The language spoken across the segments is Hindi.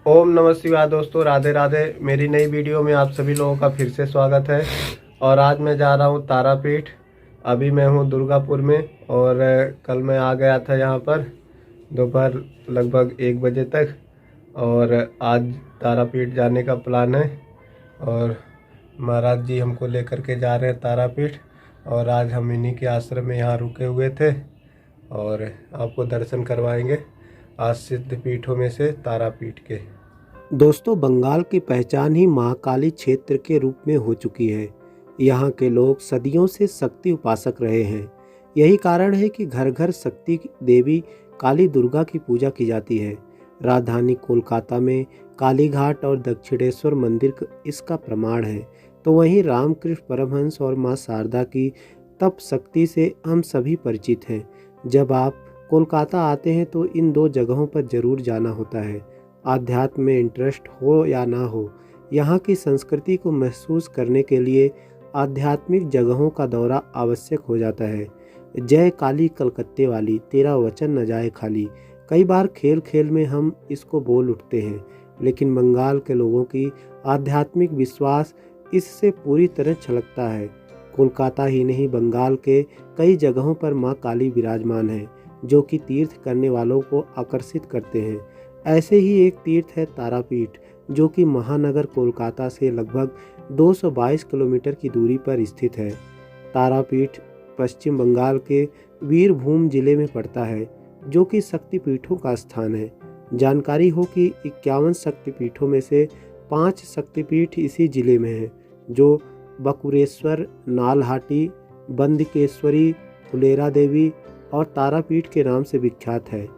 ओम नमः शिवाय। दोस्तों राधे राधे। मेरी नई वीडियो में आप सभी लोगों का फिर से स्वागत है। और आज मैं जा रहा हूँ तारापीठ। अभी मैं हूँ दुर्गापुर में और कल मैं आ गया था यहाँ पर दोपहर लगभग 1 बजे तक। और आज तारापीठ जाने का प्लान है और महाराज जी हमको लेकर के जा रहे हैं तारापीठ। और आज हम इन्हीं के आश्रम में यहाँ रुके हुए थे और आपको दर्शन करवाएंगे आज सिद्ध पीठों में से तारापीठ के। दोस्तों, बंगाल की पहचान ही महाकाली क्षेत्र के रूप में हो चुकी है। यहाँ के लोग सदियों से शक्ति उपासक रहे हैं। यही कारण है कि घर घर शक्ति देवी काली दुर्गा की पूजा की जाती है। राजधानी कोलकाता में काली घाट और दक्षिणेश्वर मंदिर इसका प्रमाण है। तो वहीं रामकृष्ण परमहंस और मां शारदा की तप शक्ति से हम सभी परिचित हैं। जब आप कोलकाता आते हैं तो इन दो जगहों पर जरूर जाना होता है। आध्यात्म में इंटरेस्ट हो या ना हो, यहाँ की संस्कृति को महसूस करने के लिए आध्यात्मिक जगहों का दौरा आवश्यक हो जाता है। जय काली कलकत्ते वाली, तेरा वचन न जाए खाली, कई बार खेल खेल में हम इसको बोल उठते हैं। लेकिन बंगाल के लोगों की आध्यात्मिक विश्वास इससे पूरी तरह छलकता है। कोलकाता ही नहीं, बंगाल के कई जगहों पर माँ काली विराजमान है, जो कि तीर्थ करने वालों को आकर्षित करते हैं। ऐसे ही एक तीर्थ है तारापीठ, जो कि महानगर कोलकाता से लगभग 222 किलोमीटर की दूरी पर स्थित है। तारापीठ पश्चिम बंगाल के वीरभूम जिले में पड़ता है, जो कि शक्तिपीठों का स्थान है। जानकारी हो कि 51 शक्तिपीठों में से 5 शक्तिपीठ इसी जिले में हैं, जो बकुरेश्वर, नालहाटी, बंदकेश्वरी, फुलेरा देवी और तारापीठ के नाम से विख्यात है।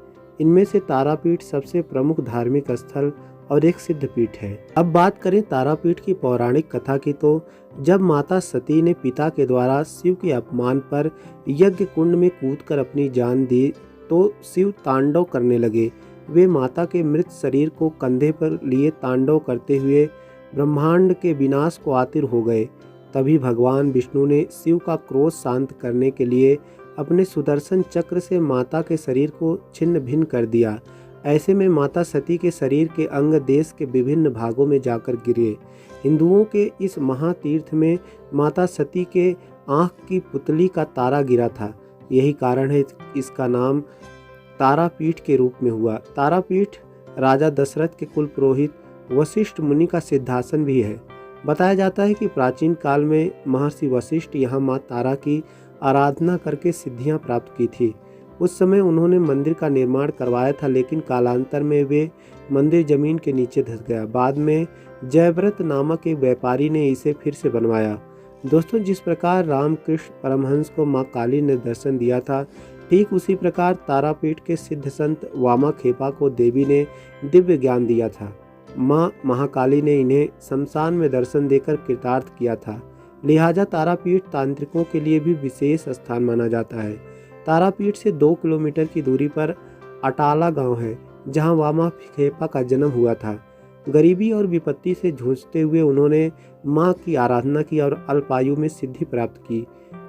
इनमें से तारापीठ सबसे प्रमुख धार्मिक स्थल और एक सिद्ध पीठ है। अब बात करें तारापीठ की पौराणिक कथा की, तो जब माता सती ने पिता के द्वारा शिव के अपमान पर यज्ञ कुंड में कूदकर अपनी जान दी तो शिव तांडव करने लगे। वे माता के मृत शरीर को कंधे पर लिए तांडव करते हुए ब्रह्मांड के विनाश को आतुर हो गए। तभी भगवान विष्णु ने शिव का क्रोध शांत करने के लिए अपने सुदर्शन चक्र से माता के शरीर को छिन्न भिन्न कर दिया। ऐसे में माता सती के शरीर के अंग देश के विभिन्न भागों में जाकर गिरे। हिंदुओं के इस महातीर्थ में माता सती के आँख की पुतली का तारा गिरा था। यही कारण है इसका नाम तारापीठ के रूप में हुआ। तारापीठ राजा दशरथ के कुल पुरोहित वशिष्ठ मुनि का सिद्धासन भी है। बताया जाता है कि प्राचीन काल में महर्षि वशिष्ठ यहाँ माँ तारा की आराधना करके सिद्धियां प्राप्त की थी। उस समय उन्होंने मंदिर का निर्माण करवाया था, लेकिन कालांतर में वे मंदिर जमीन के नीचे धंस गया। बाद में जयव्रत नामक एक व्यापारी ने इसे फिर से बनवाया। दोस्तों, जिस प्रकार रामकृष्ण परमहंस को माँ काली ने दर्शन दिया था, ठीक उसी प्रकार तारापीठ के सिद्ध संत वामा खेपा को देवी ने दिव्य ज्ञान दिया था। माँ महाकाली ने इन्हें शमशान में दर्शन देकर कृतार्थ किया था। लिहाजा तारापीठ तांत्रिकों के लिए भी विशेष स्थान माना जाता है। तारापीठ से 2 किलोमीटर की दूरी पर अटाला गांव है, जहां वामा खेपा का जन्म हुआ था। गरीबी और विपत्ति से जूझते हुए उन्होंने मां की आराधना की और अल्पायु में सिद्धि प्राप्त की।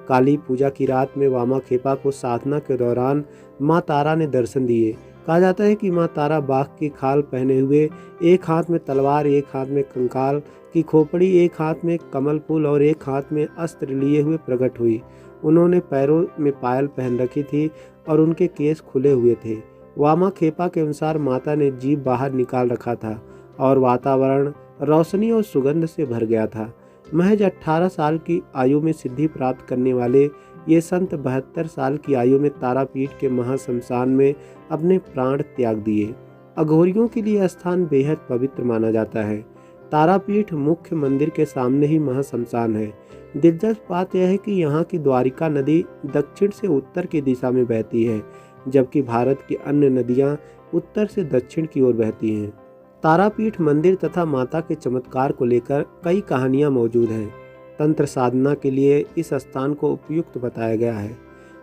काली पूजा की रात में वामा खेपा को साधना के दौरान मां तारा ने दर्शन दिए। कहा जाता है कि मां तारा बाघ की खाल पहने हुए, एक हाथ में तलवार, एक हाथ में कंकाल की खोपड़ी, एक हाथ में कमल फूल और एक हाथ में अस्त्र लिए हुए प्रकट हुई। उन्होंने पैरों में पायल पहन रखी थी और उनके केस खुले हुए थे। वामा खेपा के अनुसार माता ने जीभ बाहर निकाल रखा था और वातावरण रोशनी और सुगंध से भर गया था। महज 18 साल की आयु में सिद्धि प्राप्त करने वाले ये संत 72 साल की आयु में तारापीठ के महाशमशान में अपने प्राण त्याग दिए। अघोरियों के लिए स्थान बेहद पवित्र माना जाता है। तारापीठ मुख्य मंदिर के सामने ही महाशमशान है। दिलचस्प बात यह है कि यहाँ की द्वारिका नदी दक्षिण से उत्तर की दिशा में बहती है, जबकि भारत की अन्य नदियाँ उत्तर से दक्षिण की ओर बहती हैं। तारापीठ मंदिर तथा माता के चमत्कार को लेकर कई कहानियाँ मौजूद हैं। तंत्र साधना के लिए इस स्थान को उपयुक्त बताया गया है।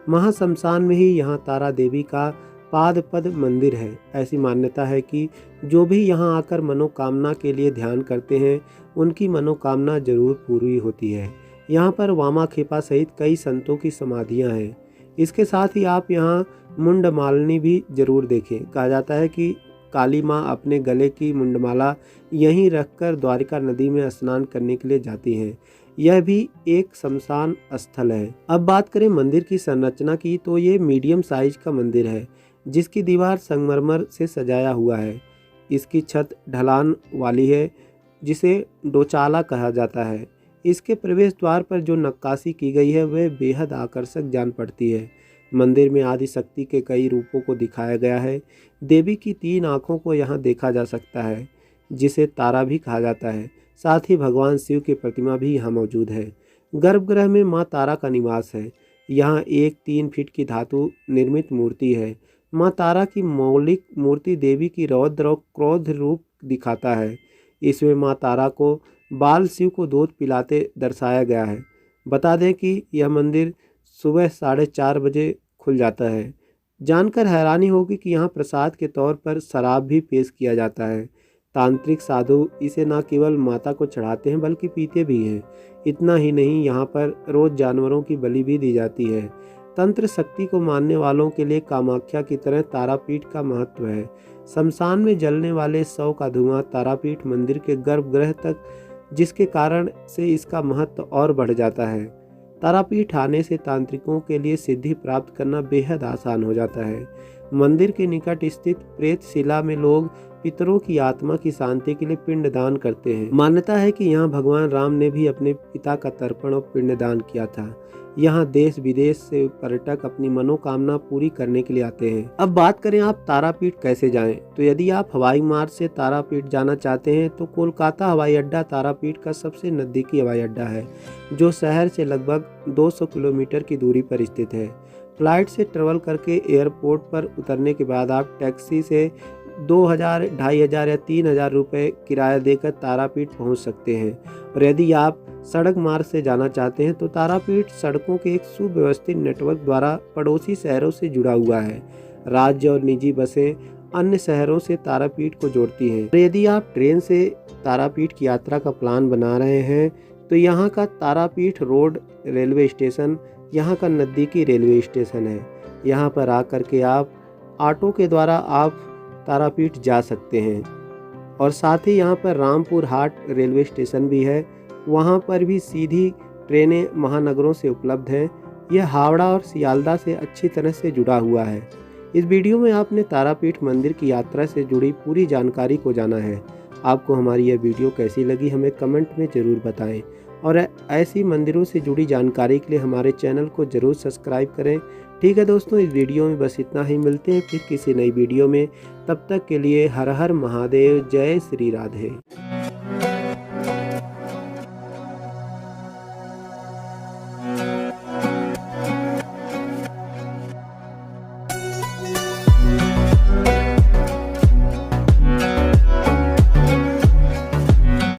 महाशमशान में ही यहाँ तारा देवी का पादपद मंदिर है। ऐसी मान्यता है कि जो भी यहाँ आकर मनोकामना के लिए ध्यान करते हैं, उनकी मनोकामना जरूर पूरी होती है। यहाँ पर वामा खेपा सहित कई संतों की समाधियाँ हैं। इसके साथ ही आप यहाँ मुंड मालिनी भी जरूर देखें। कहा जाता है कि काली माँ अपने गले की मुंडमाला यहीं रखकर द्वारिका नदी में स्नान करने के लिए जाती हैं। यह भी एक शमशान स्थल है। अब बात करें मंदिर की संरचना की, तो ये मीडियम साइज का मंदिर है जिसकी दीवार संगमरमर से सजाया हुआ है। इसकी छत ढलान वाली है जिसे डोचाला कहा जाता है। इसके प्रवेश द्वार पर जो नक्काशी की गई है वह बेहद आकर्षक जान पड़ती है। मंदिर में आदि शक्ति के कई रूपों को दिखाया गया है। देवी की 3 आँखों को यहाँ देखा जा सकता है जिसे तारा भी कहा जाता है। साथ ही भगवान शिव की प्रतिमा भी यहाँ मौजूद है। गर्भगृह में माँ तारा का निवास है। यहाँ एक 3 फीट की धातु निर्मित मूर्ति है। माँ तारा की मौलिक मूर्ति देवी की रौद्र और क्रोध रूप दिखाता है। इसमें माँ तारा को बाल शिव को दूध पिलाते दर्शाया गया है। बता दें कि यह मंदिर सुबह 4:30 बजे खुल जाता है। जानकर हैरानी होगी कि यहाँ प्रसाद के तौर पर शराब भी पेश किया जाता है। तांत्रिक साधु इसे न केवल माता को चढ़ाते हैं बल्कि पीते भी हैं। इतना ही नहीं, यहाँ पर रोज जानवरों की बलि भी दी जाती है। तंत्र शक्ति को मानने वालों के लिए कामाख्या की तरह तारापीठ का महत्व है। शमशान में जलने वाले शव का धुआं तारापीठ मंदिर के गर्भगृह तक, जिसके कारण से इसका महत्व और बढ़ जाता है। तारापीठ आने से तांत्रिकों के लिए सिद्धि प्राप्त करना बेहद आसान हो जाता है। मंदिर के निकट स्थित प्रेतशिला में लोग पितरों की आत्मा की शांति के लिए पिंडदान करते हैं। मान्यता है कि यहाँ भगवान राम ने भी अपने पिता का तर्पण और पिंडदान किया था। यहाँ देश विदेश से पर्यटक अपनी मनोकामना पूरी करने के लिए आते हैं। अब बात करें आप तारापीठ कैसे जाएं, तो यदि आप हवाई मार्ग से तारापीठ जाना चाहते हैं तो कोलकाता हवाई अड्डा तारापीठ का सबसे नज़दीकी हवाई अड्डा है, जो शहर से लगभग 200 किलोमीटर की दूरी पर स्थित है। फ्लाइट से ट्रेवल करके एयरपोर्ट पर उतरने के बाद आप टैक्सी से 2000, 2500 या 3000 रुपये किराया देकर तारापीठ पहुंच सकते हैं। और यदि आप सड़क मार्ग से जाना चाहते हैं तो तारापीठ सड़कों के एक सुव्यवस्थित नेटवर्क द्वारा पड़ोसी शहरों से जुड़ा हुआ है। राज्य और निजी बसें अन्य शहरों से तारापीठ को जोड़ती हैं। और यदि आप ट्रेन से तारापीठ की यात्रा का प्लान बना रहे हैं तो यहाँ का तारापीठ रोड रेलवे स्टेशन यहाँ का नज़दीकी रेलवे स्टेशन है। यहाँ पर आकर के आप ऑटो के द्वारा आप तारापीठ जा सकते हैं। और साथ ही यहाँ पर रामपुर हाट रेलवे स्टेशन भी है, वहाँ पर भी सीधी ट्रेनें महानगरों से उपलब्ध हैं। यह हावड़ा और सियालदा से अच्छी तरह से जुड़ा हुआ है। इस वीडियो में आपने तारापीठ मंदिर की यात्रा से जुड़ी पूरी जानकारी को जाना है। आपको हमारी यह वीडियो कैसी लगी हमें कमेंट में ज़रूर बताएं और ऐसी मंदिरों से जुड़ी जानकारी के लिए हमारे चैनल को ज़रूर सब्सक्राइब करें। ठीक है दोस्तों, इस वीडियो में बस इतना ही। मिलते हैं फिर किसी नई वीडियो में। तब तक के लिए हर हर महादेव, जय श्री राधे।